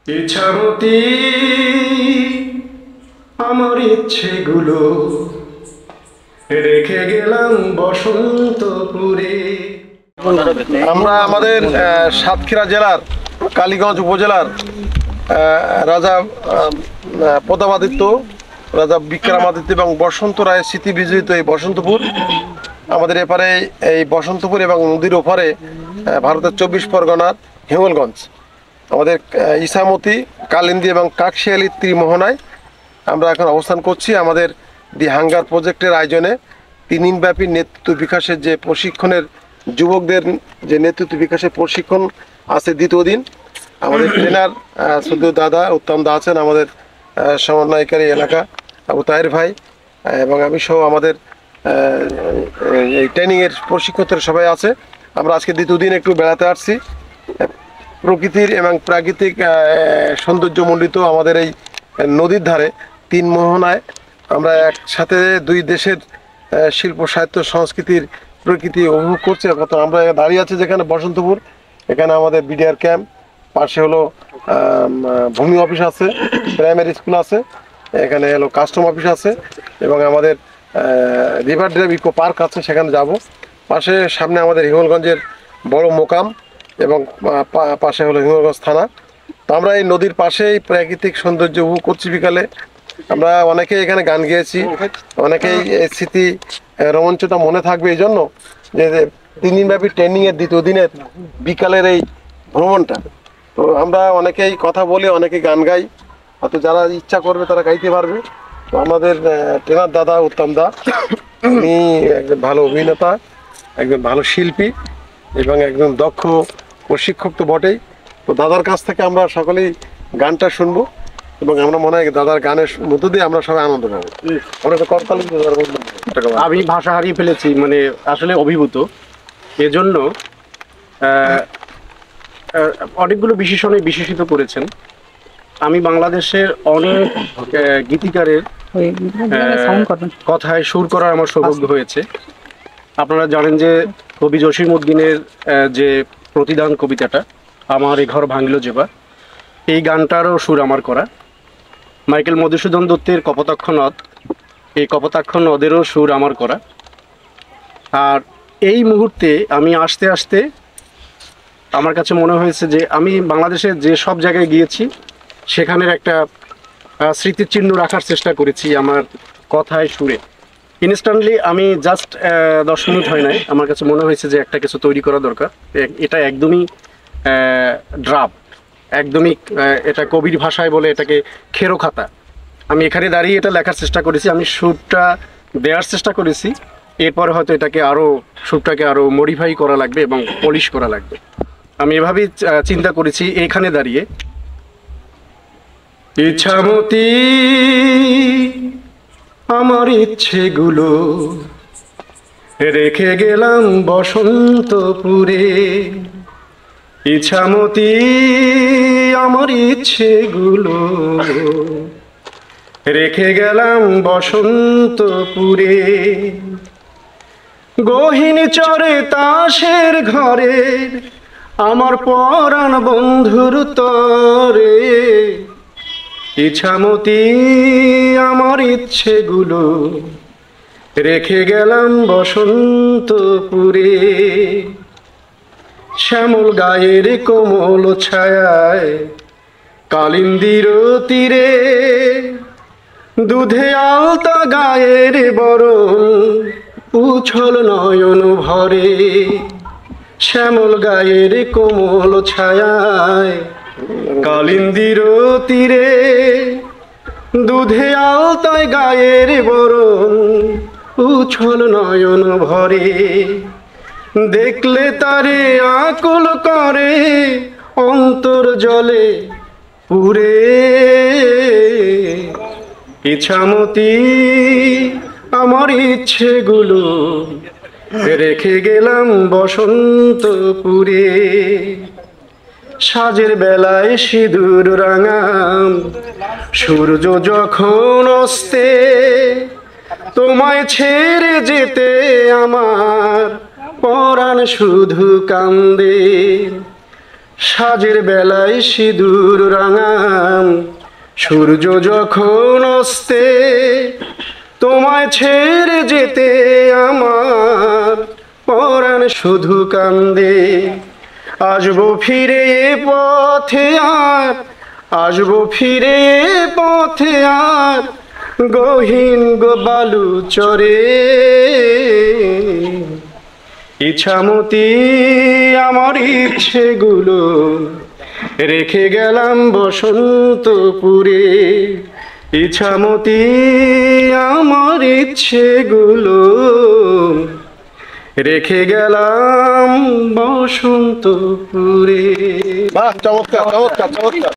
ইছামতি আমার ইচ্ছেগুলো রেখে গেলাম বসন্তপুরে। আমরা আমাদের সাতক্ষীরা জেলার কালীগঞ্জ উপজেলার রাজা প্রতাপাদিত্য, রাজা বিক্রমাদিত্য এবং বসন্ত রায়ের স্মৃতি বিজড়িত এই বসন্তপুর, আমাদের এপারে এই বসন্তপুর এবং নদীর ওপারে ভারতের 24 পরগনার হিঙ্গলগঞ্জ, আমাদের ইছামতি, কালিন্দী এবং কাকশিয়ালি ত্রিমোহনায় আমরা এখন অবস্থান করছি। আমাদের দি হাঙ্গার প্রজেক্টের আয়োজনে 3 দিনব্যাপী নেতৃত্ব বিকাশের যে প্রশিক্ষণের, যুবকদের যে নেতৃত্ব বিকাশের প্রশিক্ষণ আছে দ্বিতীয় দিন। আমাদের ট্রেনার সদ্য দাদা উত্তম দা আছেন, আমাদের সমন্বয়কারী এলাকা আবু তাহের ভাই এবং আমি সহ আমাদের এই ট্রেনিংয়ের প্রশিক্ষকরা সবাই আছে। আমরা আজকে দ্বিতীয় দিন একটু বেড়াতে আসছি। প্রকৃতির এবং প্রাকৃতিক সৌন্দর্যমণ্ডিত আমাদের এই নদীর ধারে 3 মোহনায় আমরা একসাথে 2 দেশের শিল্প, সাহিত্য, সংস্কৃতির প্রকৃতি উপভোগ করছি। আমরা দাঁড়িয়ে আছি যেখানে বসন্তপুর, এখানে আমাদের বিডিআর ক্যাম্প, পাশে হলো ভূমি অফিস আছে, প্রাইমারি স্কুল আছে, এখানে হলো কাস্টম অফিস আছে এবং আমাদের রিভার ড্রাইভ ইকো পার্ক আছে, সেখানে যাব। পাশে সামনে আমাদের হিঙ্গলগঞ্জের বড় মোকাম এবং পাশে হলো হিঙ্গলগঞ্জ থানা। তো আমরা এই নদীর পাশেই প্রাকৃতিক সৌন্দর্য উপভোগ করছি। বিকালে আমরা অনেকেই এখানে গান গেয়েছি, অনেকেই এই স্মৃতি রোমাঞ্চটা মনে থাকবে এই জন্য যে 3 দিনব্যাপী ট্রেনিংয়ের দ্বিতীয় দিনের বিকালের এই ভ্রমণটা। তো আমরা অনেকেই কথা বলি, অনেকেই গান গাই, হয়তো যারা ইচ্ছা করবে তারা গাইতে পারবে। তো আমাদের ট্রেনার দাদা উত্তম দা, উনি একজন ভালো অভিনেতা, একজন ভালো শিল্পী এবং একজন দক্ষ প্রশিক্ষক তো বটেই। তো দাদার কাছ থেকে আমরা সকলেই গানটা শুনবো এবং আমরা মনে হয় দাদার গানের মধ্য দিয়ে আমরা সবাই আনন্দ পাবো। আমরা তো করতালি। আমি ভাষা হারিয়ে ফেলেছি, মানে আসলে অভিভূত। এজন্য অনেকগুলো বিশেষণে বিশেষিত করেছেন। আমি বাংলাদেশের অনেক গীতিকারের কথায় সুর করার আমার সৌভাগ্য হয়েছে। আপনারা জানেন যে কবি জসিমউদ্দিনের যে প্রতিদান কবিতাটা, আমার এ ঘর ভাঙল যেবা, এই গানটারও সুর আমার করা। মাইকেল মধুসূদন দত্তের কপোতাক্ষ নদ, এই কপোতাক্ষ নদেরও সুর আমার করা। আর এই মুহূর্তে আমি আসতে আসতে আমার কাছে মনে হয়েছে যে আমি বাংলাদেশের যে সব জায়গায় গিয়েছি সেখানের একটা স্মৃতিচিহ্ন রাখার চেষ্টা করেছি আমার কথায়, সুরে। ইনস্ট্যান্টলি আমি জাস্ট 10 মিনিট হয় নাই, আমার কাছে মনে হয়েছে যে একটা কিছু তৈরি করা দরকার। এটা একদমই ড্রাফট, একদমই এটা কবির ভাষায় বলে এটাকে খেরো খাতা। আমি এখানে দাঁড়িয়ে এটা লেখার চেষ্টা করেছি, আমি সুরটা দেওয়ার চেষ্টা করেছি। এরপরে হয়তো এটাকে আরও, সুরটাকে আরও মডিফাই করা লাগবে এবং পলিশ করা লাগবে। আমি এভাবেই চিন্তা করেছি এখানে দাঁড়িয়ে। ইছামতি আমার ইচ্ছেগুলো রেখে গেলাম বসন্তপুরে। ইছামতি আমার ইচ্ছেগুলো রেখে গেলাম বসন্তপুরে। গহীন চরে তাসের ঘরে আমার পরাণ বন্ধুর তরে। ইছামতি আমার ইচ্ছেগুলো রেখে গেলাম বসন্তপুরে। শ্যামল গায়ের কোমল ছায়ায় কালিন্দীর তীরে, দুধে আলতা গায়ের বরণ উছল নয়ন ভরে। শ্যামল গায়ের কোমল ছায়ায় কালিন্দীর তীরে, দুধে আলতায় গায়ের বরণ উছল নয়ন ভরে। দেখলে তারে আকুল করে অন্তর জলে পুরে। ইছামতি আমার ইচ্ছেগুলো রেখে গেলাম বসন্তপুরে। সাজের বেলায় সিঁদুর রাঙাম সূর্য যখন অস্তে, তোমায় ছেড়ে যেতে আমার পরাণ শুধু কান্দে। সাজের বেলায় সিঁদুর রাঙাম সূর্য যখন অস্তে, তোমায় ছেড়ে যেতে আমার পরাণ শুধু কান্দে। আসবো ফিরে এ পথে আর, আসবো ফিরে এ পথে আর, গহীন গো বালু চরে। ইছামতি আমার ইচ্ছেগুলো রেখে গেলাম বসন্তপুরে। ইছামতি আমার ইচ্ছেগুলো রেখে গেলাম বসন্তপুরে। বাহ, চমৎকার চমৎকার চমৎকার।